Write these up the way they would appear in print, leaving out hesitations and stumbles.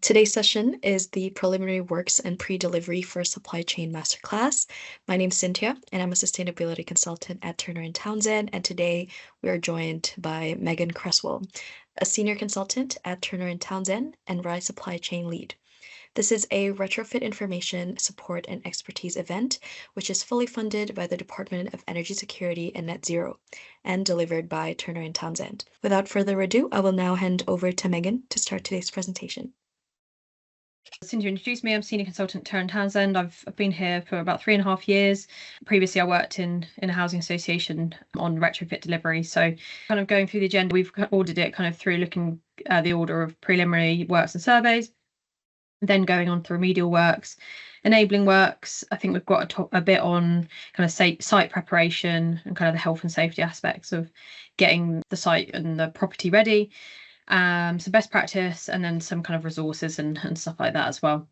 Today's session is the preliminary works and pre-delivery for supply chain masterclass. My name is Cynthia, and I'm a sustainability consultant at Turner & Townsend. And today we are joined by Megan Cresswell, a senior consultant at Turner & Townsend and Rise Supply Chain Lead. This is a retrofit information, support, and expertise event, which is fully funded by the Department of Energy Security and Net Zero and delivered by Turner & Townsend. Without further ado, I will now hand over to Megan to start today's presentation. Cynthia introduced me. I'm senior consultant at Turner & Townsend. I've been here for about 3.5 years. Previously, I worked in a housing association on retrofit delivery. So kind of going through the agenda, we've ordered it kind of through looking at the order of preliminary works and surveys, then going on to remedial works, enabling works. I think we've got a bit on kind of site preparation and kind of the health and safety aspects of getting the site and the property ready. Some best practice, and then some kind of resources and stuff like that as well.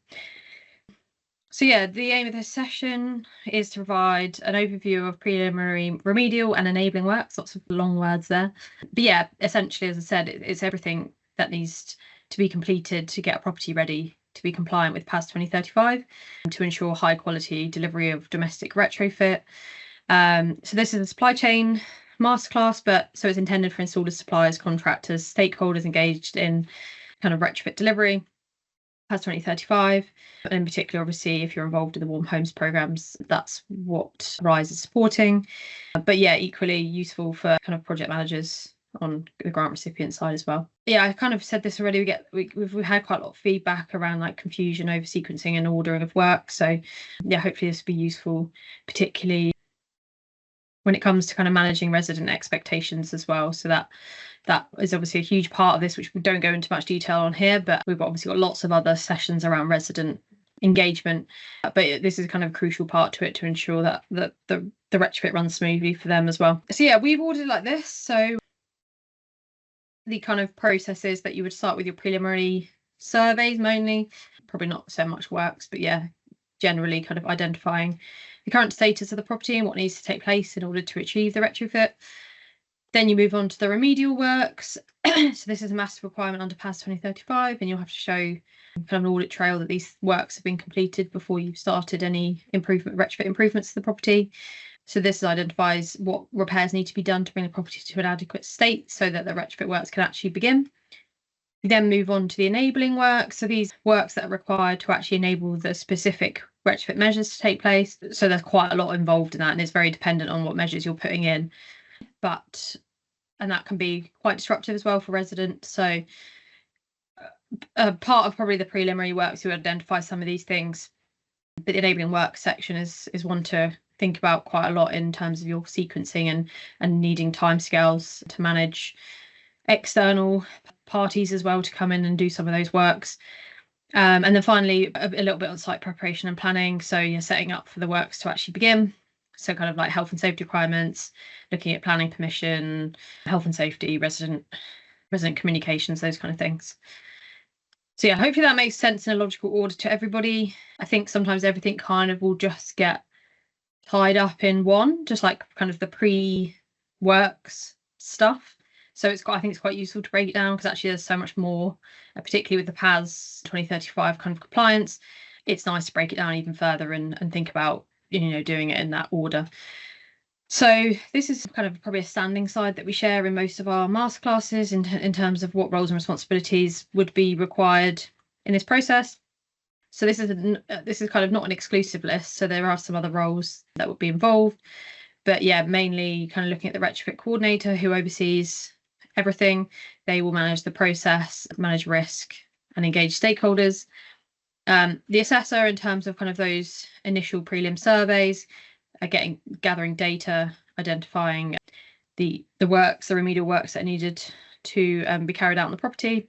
So yeah, the aim of this session is to provide an overview of preliminary, remedial and enabling works, lots of long words there. But yeah, essentially, as I said, it's everything that needs to be completed to get a property ready to be compliant with PAS 2035 to ensure high quality delivery of domestic retrofit. So this is a supply chain masterclass, but so it's intended for installers, suppliers, contractors, stakeholders engaged in kind of retrofit delivery, PAS 2035, and in particular, obviously, if you're involved in the warm homes programs, that's what Rise is supporting. But yeah, equally useful for kind of project managers on the grant recipient side as well. Yeah, I kind of said this already. We've had quite a lot of feedback around like confusion over sequencing and ordering of work. So yeah, hopefully this will be useful, particularly when it comes to kind of managing resident expectations as well. So that is obviously a huge part of this, which we don't go into much detail on here, but we've obviously got lots of other sessions around resident engagement. But this is kind of a crucial part to it to ensure that the retrofit runs smoothly for them as well. So yeah, we've ordered like this. So the kind of processes that you would start with your preliminary surveys mainly, probably not so much works, but yeah, generally kind of identifying the current status of the property and what needs to take place in order to achieve the retrofit. Then you move on to the remedial works. So this is a massive requirement under PAS 2035, and you'll have to show kind of an audit trail that these works have been completed before you've started any retrofit improvements to the property. So this identifies what repairs need to be done to bring the property to an adequate state so that the retrofit works can actually begin. We then move on to the enabling works. So these works that are required to actually enable the specific retrofit measures to take place. So there's quite a lot involved in that, and it's very dependent on what measures you're putting in. And that can be quite disruptive as well for residents. So part of probably the preliminary works, you identify some of these things. But the enabling works section is one to think about quite a lot in terms of your sequencing and needing timescales to manage external parties as well to come in and do some of those works. And then finally, a little bit on site preparation and planning. So you're setting up for the works to actually begin. So kind of like health and safety requirements, looking at planning permission, health and safety, resident communications, those kind of things. So yeah, hopefully that makes sense in a logical order to everybody. I think sometimes everything kind of will just get tied up in one, just like kind of the pre-works stuff. So I think it's quite useful to break it down because actually there's so much more, particularly with the PAS 2035 kind of compliance. It's nice to break it down even further and think about, doing it in that order. So this is kind of probably a standing side that we share in most of our masterclasses in terms of what roles and responsibilities would be required in this process. So this is kind of not an exclusive list. So there are some other roles that would be involved. But yeah, mainly kind of looking at the retrofit coordinator who oversees everything. They will manage the process, manage risk, and engage stakeholders. The assessor, in terms of kind of those initial prelim surveys, gathering data, identifying the remedial works that are needed to be carried out on the property.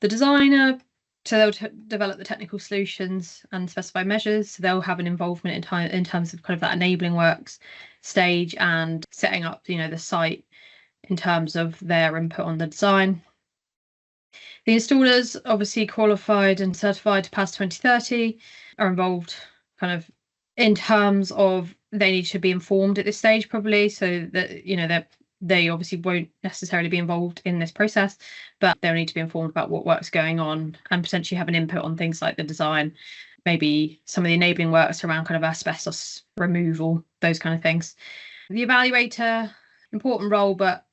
The designer, so they'll develop the technical solutions and specify measures. So they'll have an involvement in terms of kind of that enabling works stage and setting up, the site in terms of their input on the design. The installers, obviously qualified and certified to PAS 2030, are involved kind of in terms of they need to be informed at this stage probably, so that they're they obviously won't necessarily be involved in this process, but they'll need to be informed about what work's going on and potentially have an input on things like the design, maybe some of the enabling works around kind of asbestos removal, those kind of things. The evaluator, important role, but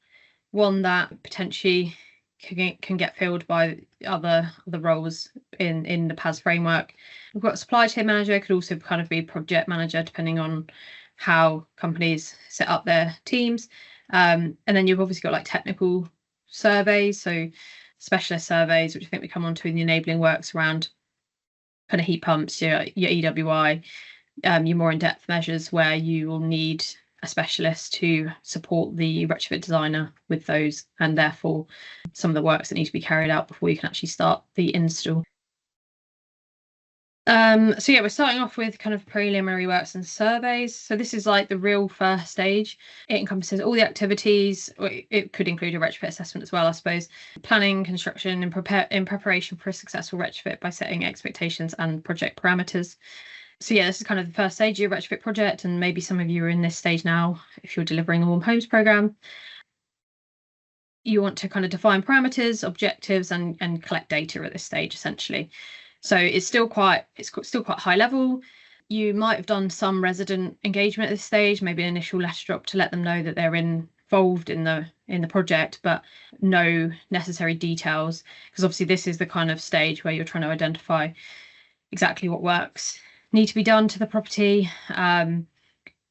one that potentially can get filled by other roles in the PAS framework. We've got supply chain manager, could also kind of be project manager, depending on how companies set up their teams. And then you've obviously got like technical surveys, so specialist surveys, which I think we come on to in the enabling works around kind of heat pumps, your EWI, your more in-depth measures where you will need a specialist to support the retrofit designer with those, and therefore some of the works that need to be carried out before you can actually start the install. So yeah, we're starting off with kind of preliminary works and surveys. So this is like the real first stage. It encompasses all the activities. It could include a retrofit assessment as well, I suppose. Planning, construction, and in preparation for a successful retrofit by setting expectations and project parameters. So yeah, this is kind of the first stage of your retrofit project, and maybe some of you are in this stage now if you're delivering a warm homes program. You want to kind of define parameters, objectives, and collect data at this stage, essentially. So it's still quite high level. You might have done some resident engagement at this stage, maybe an initial letter drop to let them know that they're involved in the project, but no necessary details, because obviously this is the kind of stage where you're trying to identify exactly what works need to be done to the property,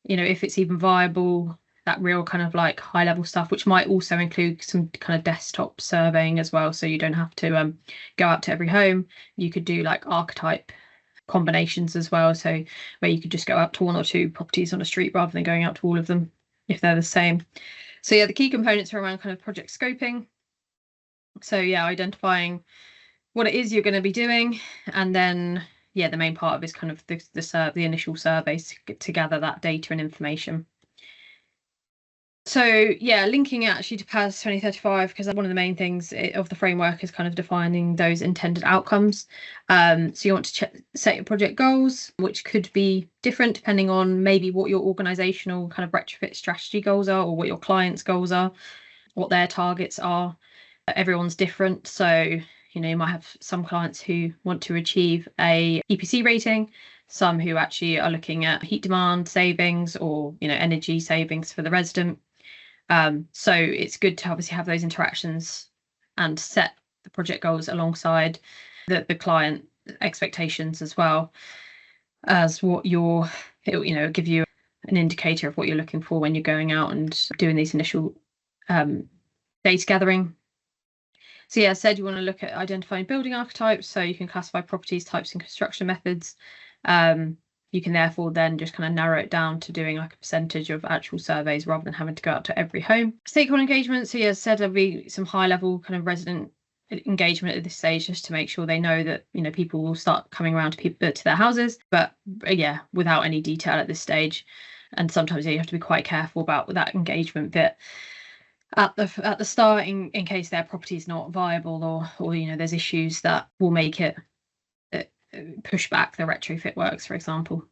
if it's even viable, that real kind of like high level stuff, which might also include some kind of desktop surveying as well. So you don't have to go out to every home. You could do like archetype combinations as well. So where you could just go out to one or two properties on a street rather than going out to all of them if they're the same. So yeah, the key components are around kind of project scoping. So yeah, identifying what it is you're going to be doing, and then yeah, the main part of it is kind of the initial surveys to gather that data and information. So yeah, linking it actually to PAS 2035, because one of the main things of the framework is kind of defining those intended outcomes. So you want to set your project goals, which could be different depending on maybe what your organizational kind of retrofit strategy goals are, or what your clients' goals are, what their targets are. Everyone's different. So you might have some clients who want to achieve a EPC rating, some who actually are looking at heat demand savings or energy savings for the resident. So it's good to obviously have those interactions and set the project goals alongside the client expectations, as well as what it'll give you an indicator of what you're looking for when you're going out and doing these initial data gathering. So yeah, as I said, you want to look at identifying building archetypes, so you can classify properties, types, and construction methods. You can therefore then just kind of narrow it down to doing like a percentage of actual surveys rather than having to go out to every home. Stakeholder engagement. So yeah, as I said, there'll be some high level kind of resident engagement at this stage, just to make sure they know that people will start coming around to their houses, but yeah, without any detail at this stage. And sometimes you have to be quite careful about that engagement bit at the start, in case their property is not viable, or there's issues that will make it push back the retrofit works, for example.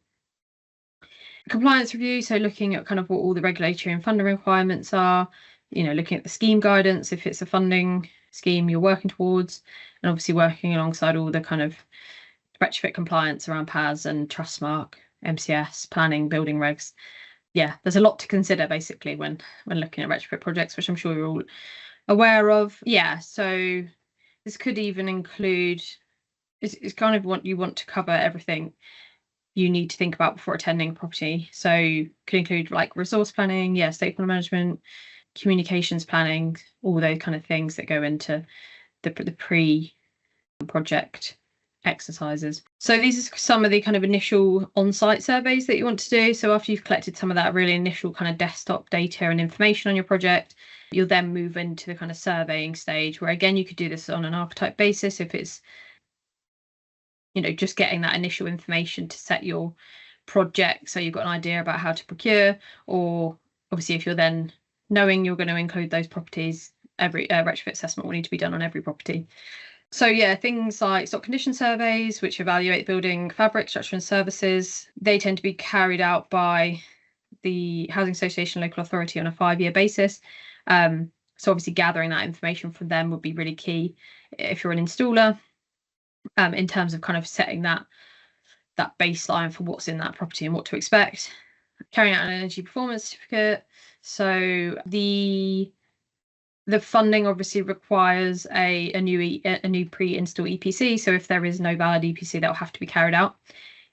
Compliance review, so looking at kind of what all the regulatory and funding requirements are, looking at the scheme guidance if it's a funding scheme you're working towards, and obviously working alongside all the kind of retrofit compliance around PAS and Trustmark, MCS, planning, building regs. Yeah, there's a lot to consider basically when looking at retrofit projects, which I'm sure you're all aware of. Yeah, so this could even include, it's kind of what you want to cover everything you need to think about before attending a property. So could include like resource planning, yeah, stakeholder management, communications planning, all those kind of things that go into the pre-project exercises. So these are some of the kind of initial on-site surveys that you want to do. So after you've collected some of that really initial kind of desktop data and information on your project, you'll then move into the kind of surveying stage, where again you could do this on an archetype basis if it's just getting that initial information to set your project, so you've got an idea about how to procure, or obviously if you're then knowing you're going to include those properties, every retrofit assessment will need to be done on every property. So yeah, things like stock condition surveys, which evaluate building fabric, structure and services, they tend to be carried out by the Housing Association Local Authority on a 5-year basis. So obviously gathering that information from them would be really key if you're an installer, in terms of kind of setting that baseline for what's in that property and what to expect. Carrying out an energy performance certificate. So the funding obviously requires a new pre-install EPC. So if there is no valid EPC, that will have to be carried out.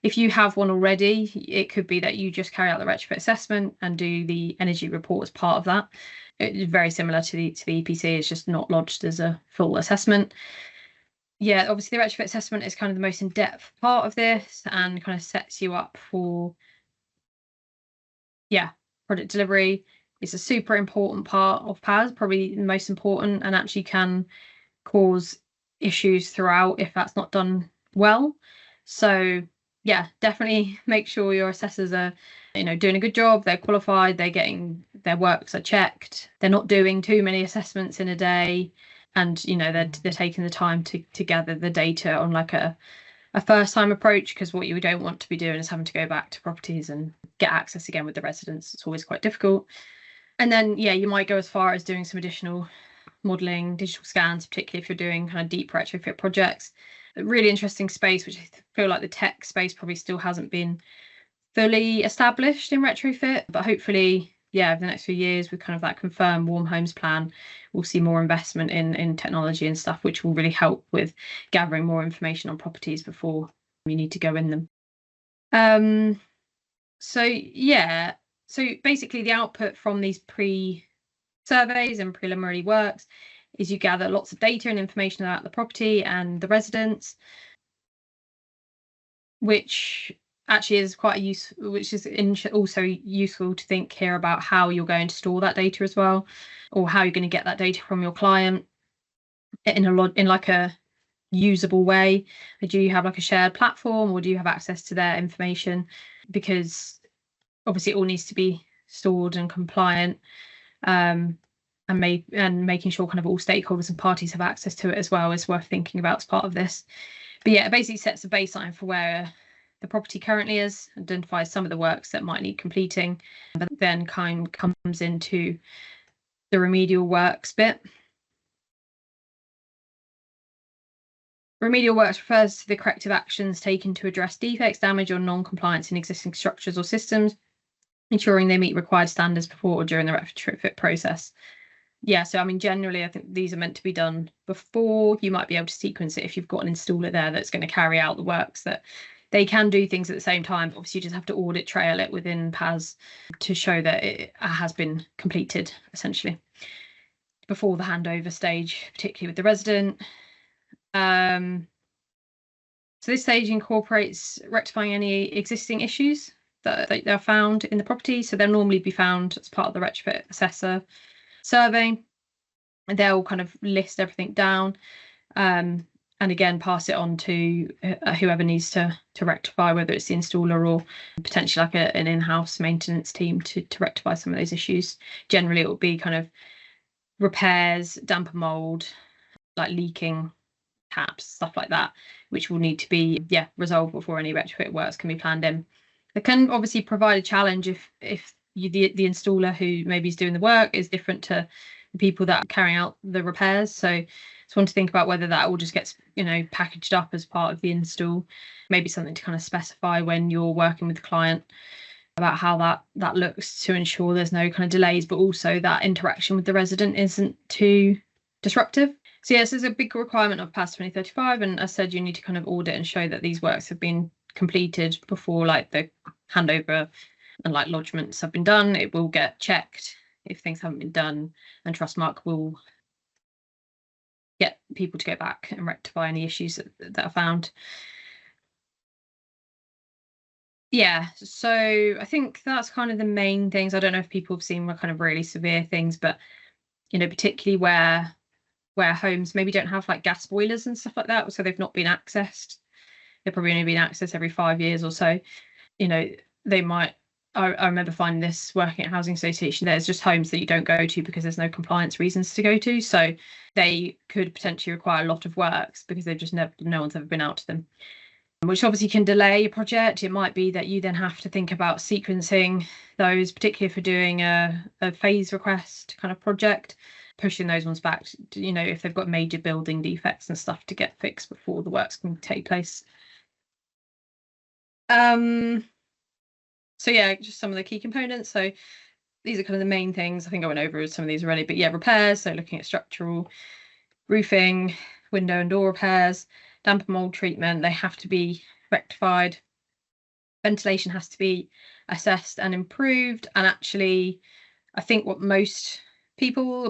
If you have one already, it could be that you just carry out the retrofit assessment and do the energy report as part of that. It's very similar to the EPC. It's just not lodged as a full assessment. Yeah, obviously the retrofit assessment is kind of the most in-depth part of this and kind of sets you up for project delivery. It's a super important part of PAS, probably the most important, and actually can cause issues throughout if that's not done well. So yeah, definitely make sure your assessors are, doing a good job. They're qualified. They're getting their works are checked. They're not doing too many assessments in a day, and they're taking the time to gather the data on like a first time approach, because what you don't want to be doing is having to go back to properties and get access again with the residents. It's always quite difficult. And then you might go as far as doing some additional modelling, digital scans, particularly if you're doing kind of deep retrofit projects. A really interesting space, which I feel like the tech space probably still hasn't been fully established in retrofit, but hopefully over the next few years with kind of that confirmed warm homes plan, we'll see more investment in technology and stuff, which will really help with gathering more information on properties before you need to go in them. So basically the output from these pre-surveys and preliminary works is you gather lots of data and information about the property and the residents, which actually is quite useful, which is also useful to think here about how you're going to store that data as well, or how you're going to get that data from your client in like a usable way. Do you have like a shared platform, or do you have access to their information? Because obviously it all needs to be stored and compliant, and making sure kind of all stakeholders and parties have access to it as well is worth thinking about as part of this. But it basically sets a baseline for where the property currently is, identifies some of the works that might need completing, but then kind of comes into the remedial works bit. Remedial works refers to the corrective actions taken to address defects, damage, or non-compliance in existing structures or systems, ensuring they meet required standards before or during the retrofit process. So I mean, generally, I think these are meant to be done before. You might be able to sequence it if you've got an installer there that's going to carry out the works. That they can do things at the same time. Obviously, you just have to audit trail it within PAS to show that it has been completed, essentially, before the handover stage, particularly with the resident. So this stage incorporates rectifying any existing issues that are found in the property. So they'll normally be found as part of the retrofit assessor survey, and they'll kind of list everything down, and again pass it on to whoever needs to rectify, whether it's the installer or potentially like an in-house maintenance team to rectify some of those issues. Generally it will be kind of repairs, damp and mold, like leaking taps, stuff like that, which will need to be resolved before any retrofit works can be planned in. It can obviously provide a challenge if the installer who maybe is doing the work is different to the people that are carrying out the repairs. So just want to think about whether that all just gets packaged up as part of the install. Maybe something to kind of specify when you're working with the client about how that looks, to ensure there's no kind of delays, but also that interaction with the resident isn't too disruptive. So this is a big requirement of PAS 2035, and as I said, you need to kind of audit and show that these works have been completed before like the handover and like lodgements have been done. It will get checked if things haven't been done, and Trustmark will get people to go back and rectify any issues that are found. So I think that's kind of the main things. I don't know if people have seen kind of really severe things, but particularly where homes maybe don't have like gas boilers and stuff like that, so they've not been accessed. They've probably only been accessed every 5 years or so. They might. I remember finding this working at a housing association. There's just homes that you don't go to because there's no compliance reasons to go to. So they could potentially require a lot of works because they've just no one's ever been out to them. which obviously can delay your project. It might be that you then have to think about sequencing those, particularly if you're doing a phase request kind of project, pushing those ones back, if they've got major building defects and stuff to get fixed before the works can take place. So yeah, just some of the key components. So these are kind of the main things. I think I went over some of these already, but yeah, repairs. So looking at structural, roofing, window and door repairs, damp and mold treatment, they have to be rectified. Ventilation has to be assessed and improved. And actually, I think what most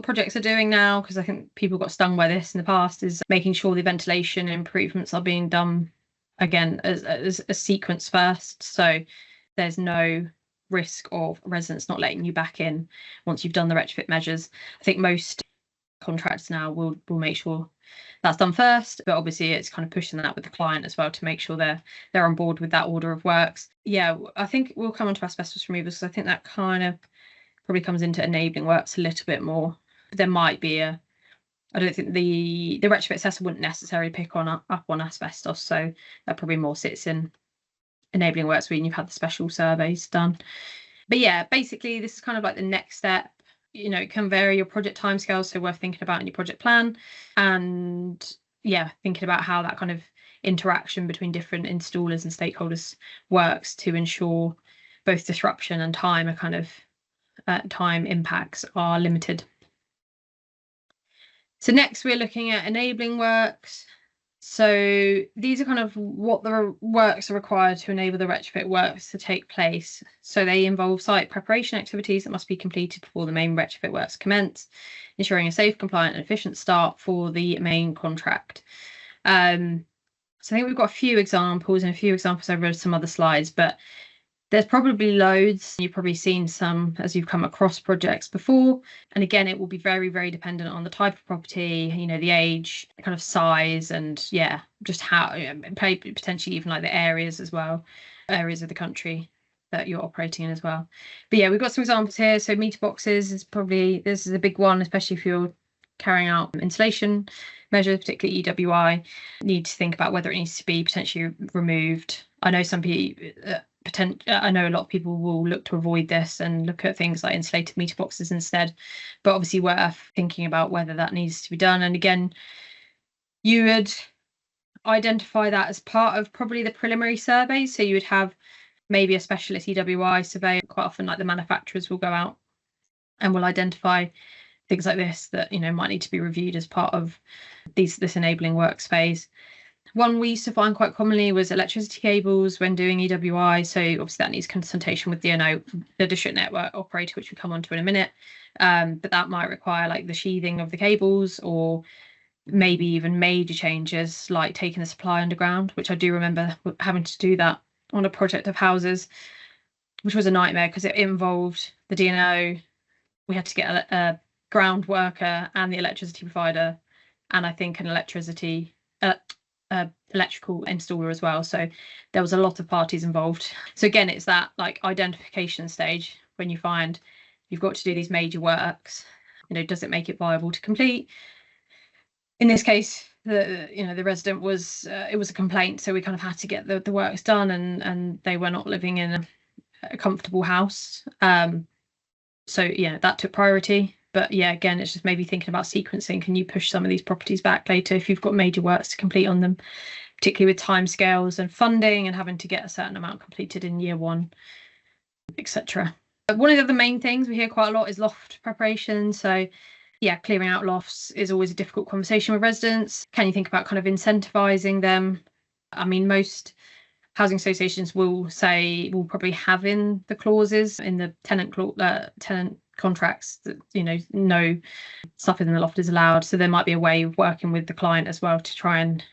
projects are doing now, because I think people got stung by this in the past, is making sure the ventilation improvements are being done again as a sequence first. So there's no risk of residents not letting you back in once you've done the retrofit measures. I think most contracts now will make sure that's done first, but obviously it's kind of pushing that with the client as well to make sure they're on board with that order of works. Yeah, I think we'll come on to asbestos removals, because I think that kind of probably comes into enabling works a little bit more. There might be I don't think the retrofit assessor wouldn't necessarily pick up on asbestos, so that probably more sits in enabling works when you've had the special surveys done. But yeah, basically this is kind of like the next step. It can vary your project timescales, so worth thinking about in your project plan, and yeah, thinking about how that kind of interaction between different installers and stakeholders works to ensure both disruption and time are kind of time impacts are limited. So next we're looking at enabling works. So these are kind of what the works are required to enable the retrofit works to take place. So they involve site preparation activities that must be completed before the main retrofit works commence, ensuring a safe, compliant and efficient start for the main contract. So I think we've got a few examples over some other slides, but there's probably loads. You've probably seen some as you've come across projects before. And again, it will be very, very dependent on the type of property, the age, kind of size, and yeah, just how, potentially even like the areas as well, areas of the country that you're operating in as well. But yeah, we've got some examples here. So meter boxes this is a big one, especially if you're carrying out insulation measures, particularly EWI. Need to think about whether it needs to be potentially removed. I know some people. I know a lot of people will look to avoid this and look at things like insulated meter boxes instead, but obviously worth thinking about whether that needs to be done. And again, you would identify that as part of probably the preliminary survey. So you would have maybe a specialist EWI survey. Quite often, like the manufacturers will go out and will identify things like this that might need to be reviewed as part of this enabling works phase. One we used to find quite commonly was electricity cables when doing EWI. So obviously that needs consultation with the district network operator, which we'll come on to in a minute. But that might require like the sheathing of the cables, or maybe even major changes like taking the supply underground, which I do remember having to do that on a project of houses, which was a nightmare because it involved the DNO. We had to get a ground worker and the electricity provider, and I think an electrical installer as well. So there was a lot of parties involved. So again, it's that like identification stage when you find you've got to do these major works. Does it make it viable to complete? In this case, the resident was it was a complaint, so we kind of had to get the works done, and they were not living in a comfortable house. So yeah, that took priority. But yeah, again, it's just maybe thinking about sequencing. Can you push some of these properties back later if you've got major works to complete on them, particularly with timescales and funding and having to get a certain amount completed in year one, etc. One of the other main things we hear quite a lot is loft preparation. So yeah, clearing out lofts is always a difficult conversation with residents. Can you think about kind of incentivizing them? I mean, most housing associations will probably have in the clauses in the tenant contracts that no stuff in the loft is allowed. So there might be a way of working with the client as well to try and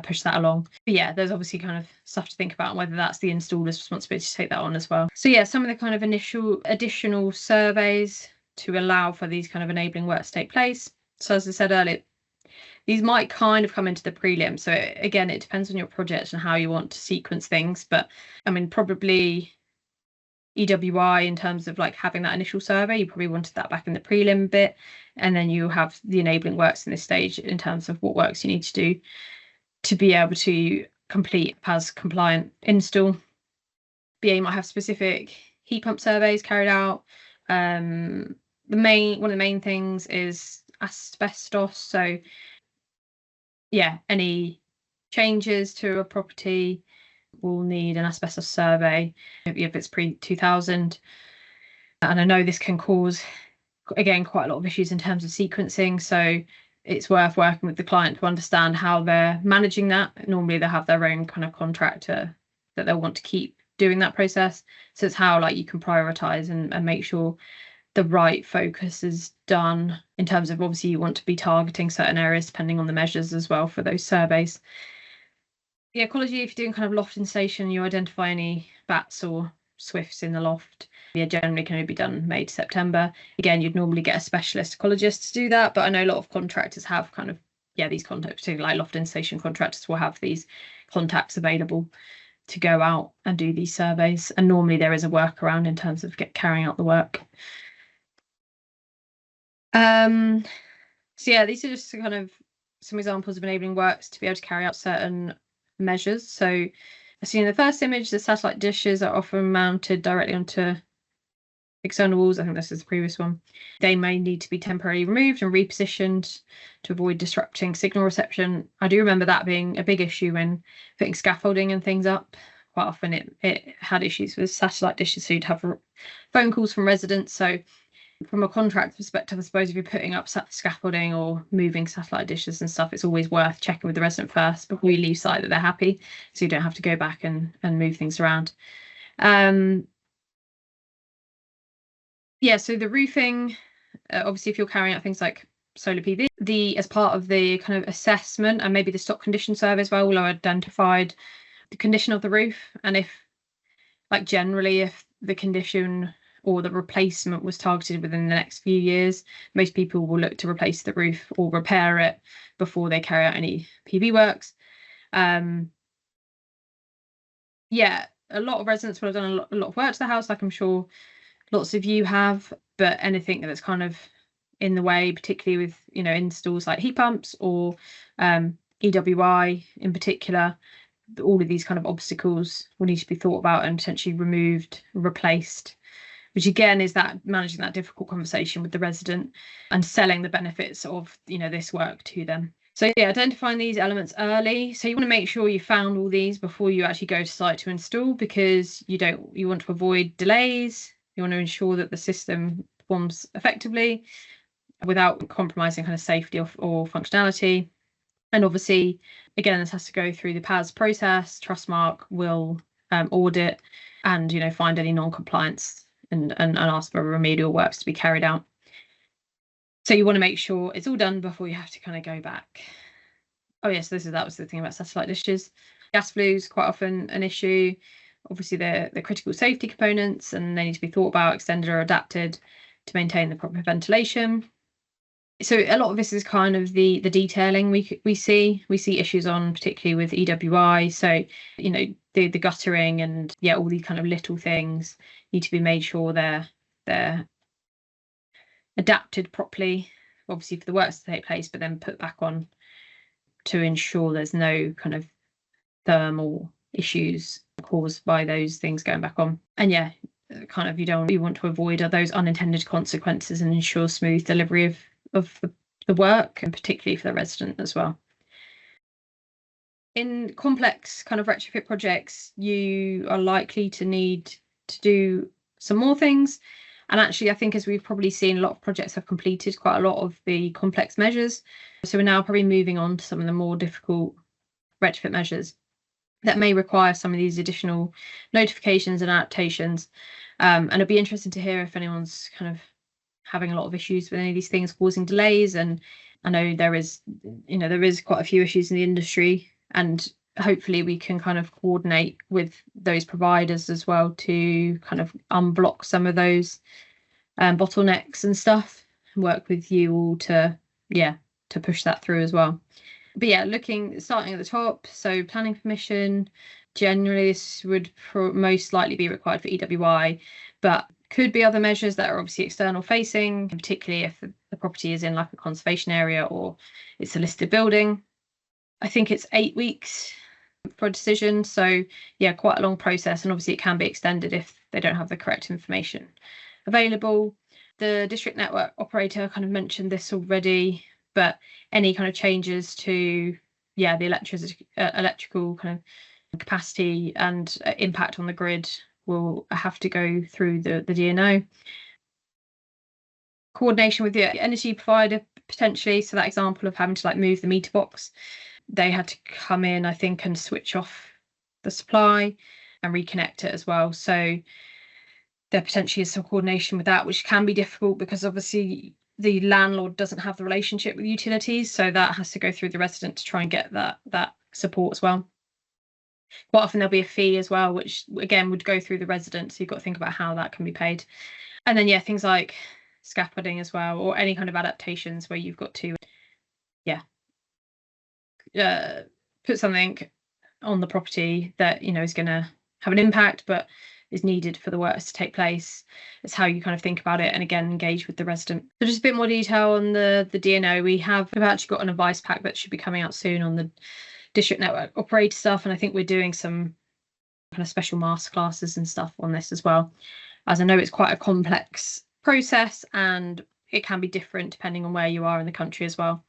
push that along. But yeah, there's obviously kind of stuff to think about, whether that's the installer's responsibility to take that on as well. So yeah, some of the kind of initial additional surveys to allow for these kind of enabling works to take place. So as I said earlier, these might kind of come into the prelim. So again, it depends on your project and how you want to sequence things. But I mean, probably EWI in terms of like having that initial survey, you probably wanted that back in the prelim bit. And then you have the enabling works in this stage in terms of what works you need to do to be able to complete PAS compliant install. BA might have specific heat pump surveys carried out. One of the main things is asbestos. So yeah, any changes to a property will need an asbestos survey if it's pre-2000. And I know this can cause, again, quite a lot of issues in terms of sequencing. So it's worth working with the client to understand how they're managing that. Normally they'll have their own kind of contractor that they'll want to keep doing that process. So it's how like you can prioritize and make sure the right focus is done in terms of, obviously you want to be targeting certain areas depending on the measures as well for those surveys. The ecology, if you're doing kind of loft installation, you identify any bats or swifts in the loft. Yeah, generally can only be done May to September. Again, you'd normally get a specialist ecologist to do that, but I know a lot of contractors have kind of, these contacts, particularly like loft installation contractors will have these contacts available to go out and do these surveys. And normally there is a workaround in terms of carrying out the work. So yeah, these are just kind of some examples of enabling works to be able to carry out certain measures. So I see in the first image, the satellite dishes are often mounted directly onto external walls. I think this is the previous one. They may need to be temporarily removed and repositioned to avoid disrupting signal reception. I do remember that being a big issue when putting scaffolding and things up. Quite often it had issues with satellite dishes, so you'd have phone calls from residents. So from a contract perspective, I suppose if you're putting up scaffolding or moving satellite dishes and stuff, it's always worth checking with the resident first before you leave site that they're happy, so you don't have to go back and move things around. Yeah, so the roofing, obviously if you're carrying out things like solar PV, as part of the kind of assessment and maybe the stock condition survey as well, will have identified the condition of the roof, and if, like generally, if the condition or the replacement was targeted within the next few years, most people will look to replace the roof or repair it before they carry out any PV works. Yeah, a lot of residents would have done a lot of work to the house, like I'm sure lots of you have, but anything that's kind of in the way, particularly with, installs like heat pumps or EWI in particular, all of these kind of obstacles will need to be thought about and potentially removed, replaced, which again is that managing that difficult conversation with the resident and selling the benefits of, this work to them. So yeah, identifying these elements early. So you want to make sure you found all these before you actually go to site to install, because you want to avoid delays. You want to ensure that the system performs effectively without compromising kind of safety or functionality. And obviously, again, this has to go through the PAS process. Trustmark will audit and find any non-compliance and ask for remedial works to be carried out. So you want to make sure it's all done before you have to kind of go back. Oh yes, that was the thing about satellite dishes. Gas flues, quite often an issue. Obviously, they're critical safety components and they need to be thought about, extended or adapted to maintain the proper ventilation. So a lot of this is kind of the detailing we see issues on, particularly with EWI. So the guttering and all these kind of little things need to be made sure they're adapted properly, obviously for the works to take place, but then put back on to ensure there's no kind of thermal issues caused by those things going back on. And kind of you want to avoid those unintended consequences and ensure smooth delivery of the work, and particularly for the resident as well. In complex kind of retrofit projects, you are likely to need to do some more things. And actually, I think as we've probably seen, a lot of projects have completed quite a lot of the complex measures. So we're now probably moving on to some of the more difficult retrofit measures that may require some of these additional notifications and adaptations. And it'd be interesting to hear if anyone's kind of having a lot of issues with any of these things causing delays. And I know there is quite a few issues in the industry, and hopefully we can kind of coordinate with those providers as well to kind of unblock some of those bottlenecks and stuff, and work with you all to push that through as well. But starting at the top, so planning permission, generally this would most likely be required for EWI, but could be other measures that are obviously external facing, particularly if the property is in like a conservation area or it's a listed building. I think it's 8 weeks for a decision. So yeah, quite a long process, and obviously it can be extended if they don't have the correct information available. The district network operator kind of mentioned this already, but any kind of changes to the electrical kind of capacity and impact on the grid will have to go through the DNO. Coordination with the energy provider potentially, so that example of having to like move the meter box, they had to come in, I think, and switch off the supply and reconnect it as well. So there potentially is some coordination with that, which can be difficult because obviously the landlord doesn't have the relationship with utilities, so that has to go through the resident to try and get that support as well. Quite often there'll be a fee as well, which again would go through the resident, so you've got to think about how that can be paid. And then things like scaffolding as well, or any kind of adaptations where you've got to put something on the property that is going to have an impact but is needed for the works to take place. It's how you kind of think about it, and again engage with the resident. So just a bit more detail on the DNO. We've actually got an advice pack that should be coming out soon on the district network operator stuff, and I think we're doing some kind of special masterclasses and stuff on this as well, as I know it's quite a complex process and it can be different depending on where you are in the country as well.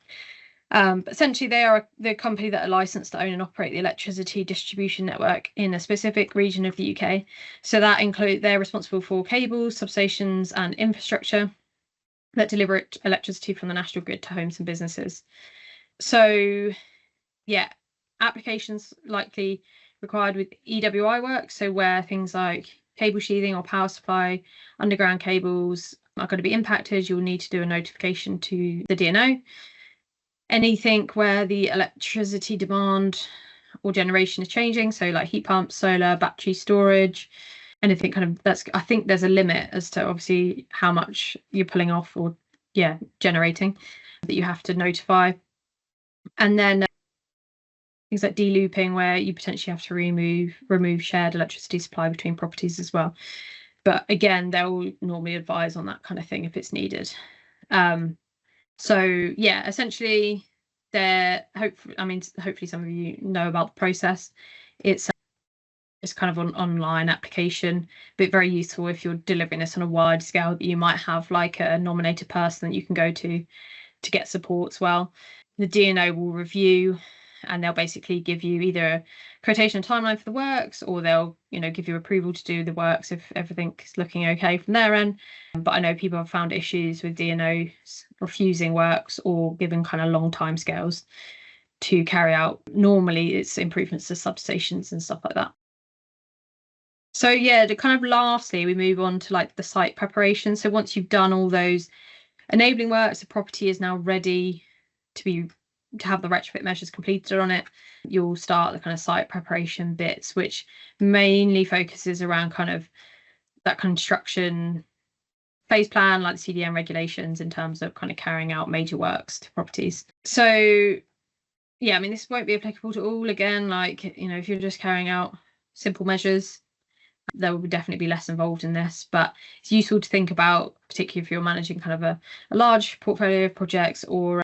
But essentially, they are the company that are licensed to own and operate the electricity distribution network in a specific region of the UK. So that includes, they're responsible for cables, substations, and infrastructure that deliver electricity from the national grid to homes and businesses. So, applications likely required with EWI work. So where things like cable sheathing or power supply, underground cables are going to be impacted, you'll need to do a notification to the DNO. Anything where the electricity demand or generation is changing, so like heat pumps, solar, battery storage, anything kind of I think there's a limit as to obviously how much you're pulling off or generating that you have to notify. And then things like delooping, where you potentially have to remove shared electricity supply between properties as well. But again, they'll normally advise on that kind of thing if it's needed. So essentially, hopefully some of you know about the process. It's kind of an online application, but very useful if you're delivering this on a wide scale. You might have like a nominated person that you can go to get support as well. The DNO will review, and they'll basically give you either a quotation and timeline for the works, or they'll give you approval to do the works if everything's looking okay from their end. But I know people have found issues with DNOs refusing works or giving kind of long time scales to carry out. Normally it's improvements to substations and stuff like that. So to kind of lastly, we move on to like the site preparation. So once you've done all those enabling works, the property is now ready to have the retrofit measures completed on it. You'll start the kind of site preparation bits, which mainly focuses around kind of that construction phase plan, like the CDM regulations, in terms of kind of carrying out major works to properties. So this won't be applicable to all. Again, like if you're just carrying out simple measures, there will definitely be less involved in this, but it's useful to think about, particularly if you're managing kind of a large portfolio of projects, or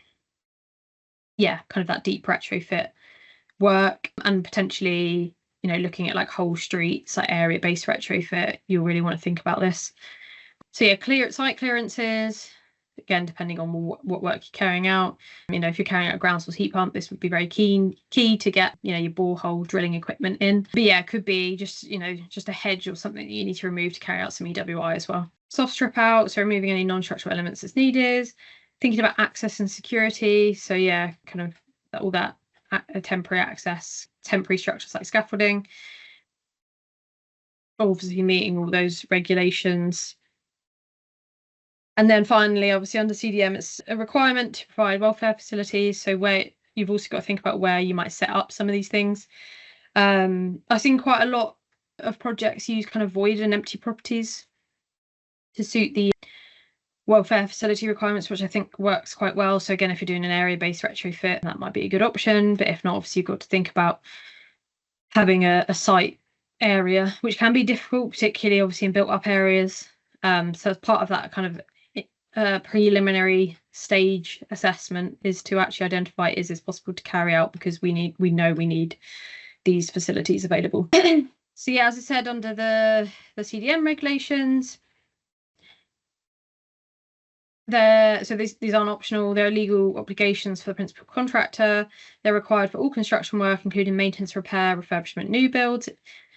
kind of that deep retrofit work, and potentially looking at like whole streets, like area based retrofit. You'll really want to think about this. So site clearances, again depending on what work you're carrying out. If you're carrying out a ground source heat pump, this would be very key to get your borehole drilling equipment in. But it could be just just a hedge or something that you need to remove to carry out some EWI as well. Soft strip out, so removing any non-structural elements as needed. Thinking about access and security, so kind of all that temporary access, temporary structures like scaffolding, obviously meeting all those regulations. And then finally, obviously under CDM, it's a requirement to provide welfare facilities, so where you've also got to think about where you might set up some of these things. I've seen quite a lot of projects use kind of void and empty properties to suit the welfare facility requirements, which I think works quite well. So again, if you're doing an area-based retrofit, that might be a good option. But if not, obviously you've got to think about having a site area, which can be difficult, particularly obviously in built-up areas. So as part of that kind of preliminary stage assessment is to actually identify, is this possible to carry out, because we know we need these facilities available. So yeah, as I said, under the CDM regulations, these aren't optional. They're legal obligations for the principal contractor. They're required for all construction work, including maintenance, repair, refurbishment, new builds,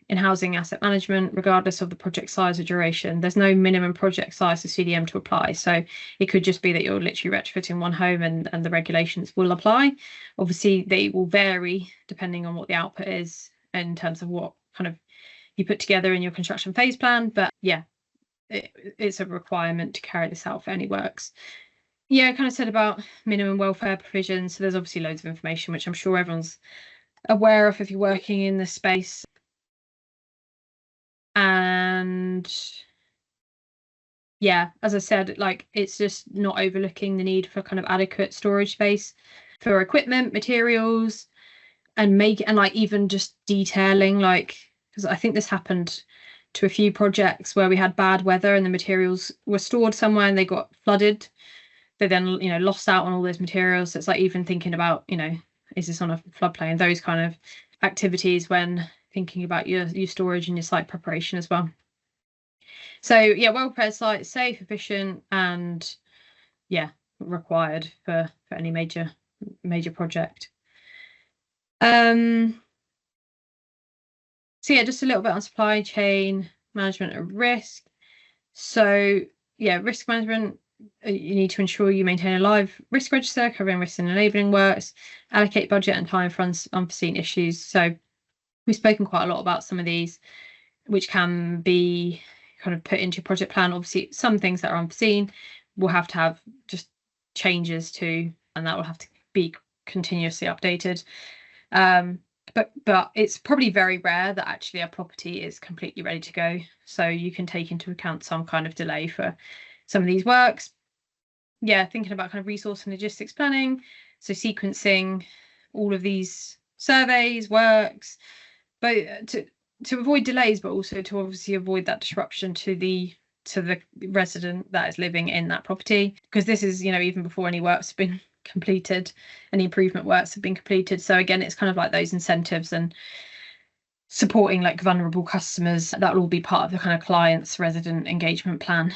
in housing asset management, regardless of the project size or duration. There's no minimum project size for CDM to apply. So it could just be that you're literally retrofitting one home and the regulations will apply. Obviously, they will vary depending on what the output is in terms of what kind of you put together in your construction phase plan. But yeah, it's a requirement to carry this out for any works. Yeah, I kind of said about minimum welfare provisions. So there's obviously loads of information, which I'm sure everyone's aware of if you're working in this space. And yeah, as I said, like it's just not overlooking the need for kind of adequate storage space for equipment, materials, and like even just detailing, like, because I think this happened to a few projects where we had bad weather and the materials were stored somewhere and they got flooded. They then, lost out on all those materials. So it's like even thinking about, is this on a floodplain? Those kind of activities when thinking about your storage and your site preparation as well. So yeah, well-prepared site, safe, efficient, and yeah, required for any major project. So yeah, just a little bit on supply chain management and risk. So yeah, risk management, you need to ensure you maintain a live risk register covering risks and enabling works, allocate budget and time for unforeseen issues. So we've spoken quite a lot about some of these, which can be kind of put into your project plan. Obviously, some things that are unforeseen will have to have just changes to, and that will have to be continuously updated. But it's probably very rare that actually a property is completely ready to go. So you can take into account some kind of delay for some of these works. Yeah, thinking about kind of resource and logistics planning. So sequencing all of these surveys, works, but to avoid delays, but also to obviously avoid that disruption to the resident that is living in that property. Because this is, even before any works have been completed, any improvement works have been completed. So again, it's kind of like those incentives and supporting like vulnerable customers. That will all be part of the kind of client's resident engagement plan.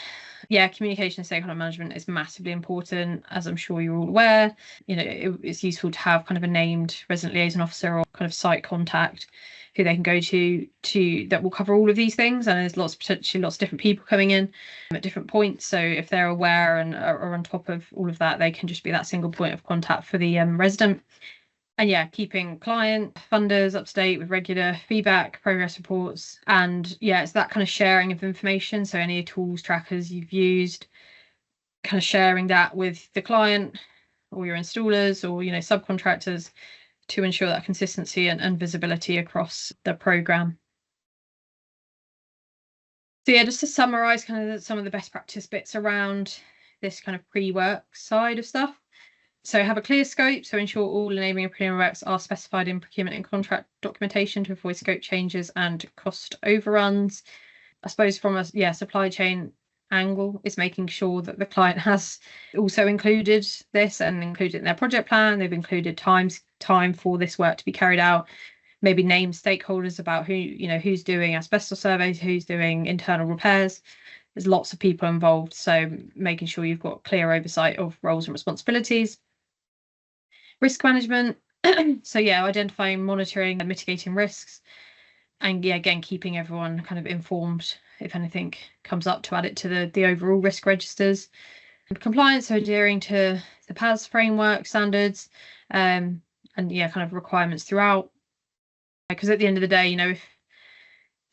Yeah, communication and stakeholder management is massively important, as I'm sure you're all aware. It's useful to have kind of a named resident liaison officer or kind of site contact who they can go to that will cover all of these things. And there's potentially lots of different people coming in at different points. So if they're aware and are on top of all of that, they can just be that single point of contact for the resident. And yeah, keeping client funders up to date with regular feedback, progress reports, and yeah, it's that kind of sharing of information. So any tools, trackers you've used, kind of sharing that with the client or your installers or subcontractors to ensure that consistency and visibility across the program. So yeah, just to summarize kind of some of the best practice bits around this kind of pre-work side of stuff. So have a clear scope, so ensure all enabling and preliminary works are specified in procurement and contract documentation to avoid scope changes and cost overruns. I suppose from a supply chain angle is making sure that the client has also included this and included in their project plan. They've included time for this work to be carried out. Maybe name stakeholders about who's doing asbestos surveys, who's doing internal repairs. There's lots of people involved, so making sure you've got clear oversight of roles and responsibilities. Risk management, so yeah, identifying, monitoring and mitigating risks, and yeah, again, keeping everyone kind of informed if anything comes up to add it to the overall risk registers. And compliance, so adhering to the PAS framework standards, and yeah, kind of requirements throughout. Because at the end of the day, if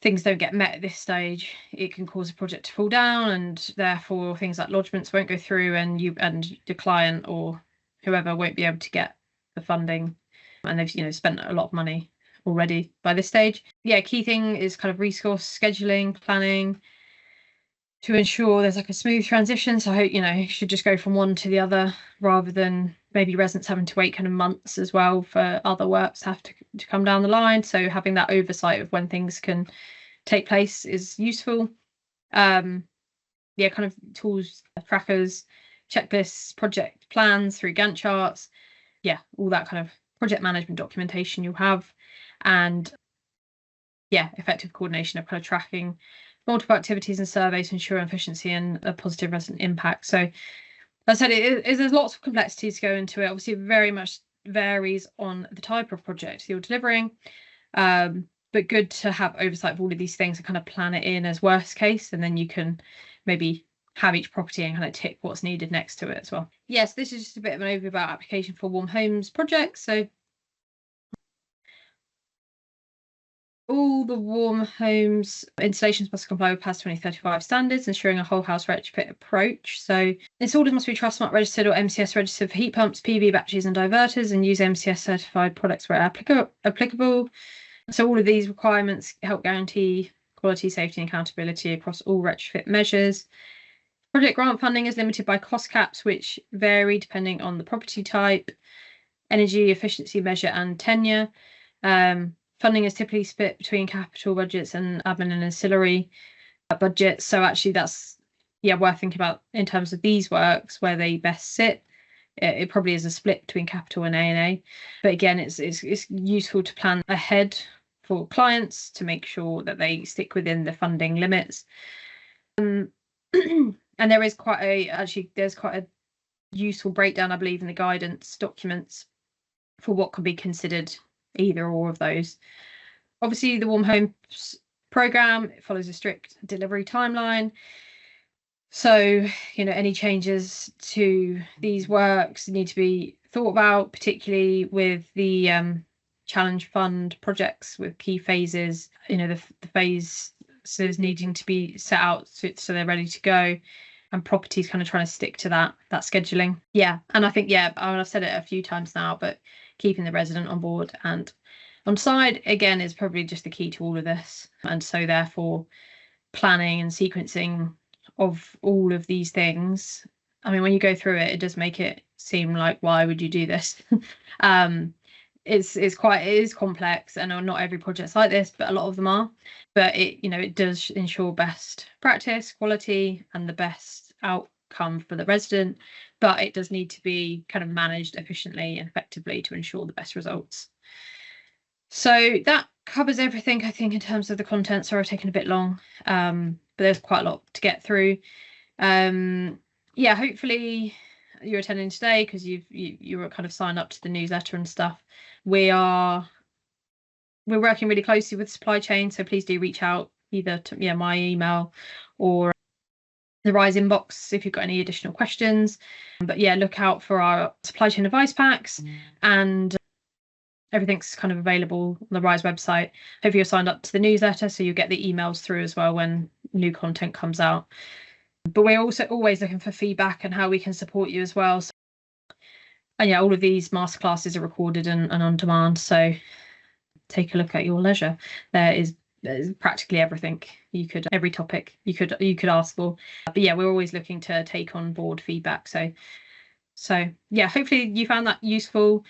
things don't get met at this stage, it can cause a project to fall down, and therefore things like lodgements won't go through, and the client or whoever won't be able to get the funding, and they've spent a lot of money already by this stage. Yeah, key thing is kind of resource scheduling, planning to ensure there's like a smooth transition. So you should just go from one to the other rather than maybe residents having to wait kind of months as well for other works have to come down the line. So having that oversight of when things can take place is useful. Yeah, kind of tools, trackers, checklists, project plans through Gantt charts. Yeah, all that kind of project management documentation you'll have. and effective coordination of kind of tracking multiple activities and surveys to ensure efficiency and a positive resident impact. So as I said, there's lots of complexities to go into it. Obviously, it very much varies on the type of project you're delivering, but good to have oversight of all of these things and kind of plan it in as worst case, and then you can maybe have each property and kind of tick what's needed next to it as well. Yes, this is just a bit of an overview about application for warm homes projects. So all the warm homes installations must comply with PAS 2035 standards, ensuring a whole house retrofit approach. So installers must be Trust Smart registered or MCS registered for heat pumps, PV batteries and diverters, and use MCS certified products where applicable. So all of these requirements help guarantee quality, safety and accountability across all retrofit measures. Project grant funding is limited by cost caps, which vary depending on the property type, energy efficiency measure and tenure. Funding is typically split between capital budgets and admin and ancillary budgets. So actually that's worth thinking about in terms of these works, where they best sit. It probably is a split between capital and A&A. But again, it's useful to plan ahead for clients to make sure that they stick within the funding limits. And there's quite a useful breakdown, I believe, in the guidance documents for what can be considered either or of those. Obviously, the Warm Homes programme, it follows a strict delivery timeline. So, any changes to these works need to be thought about, particularly with the challenge fund projects with key phases, the phases needing to be set out so they're ready to go, and properties kind of trying to stick to that scheduling. And I think I've said it a few times now, but keeping the resident on board and on side again is probably just the key to all of this. And so therefore planning and sequencing of all of these things, I mean, when you go through it, it does make it seem like, why would you do this? It is complex, and not every project's like this, but a lot of them are. But it does ensure best practice, quality, and the best outcome for the resident. But it does need to be kind of managed efficiently and effectively to ensure the best results. So that covers everything, I think, in terms of the content. Sorry, I've taken a bit long, but there's quite a lot to get through. Hopefully you're attending today because you were kind of signed up to the newsletter and stuff. We're working really closely with supply chain, so please do reach out either to my email or the Rise inbox if you've got any additional questions. But look out for our supply chain advice packs, and everything's kind of available on the Rise website. Hopefully you're signed up to the newsletter, so you get the emails through as well when new content comes out. But we're also always looking for feedback and how we can support you as well. And all of these masterclasses are recorded and on demand, so take a look at your leisure. There's practically everything every topic you could ask for. But we're always looking to take on board feedback. So hopefully you found that useful.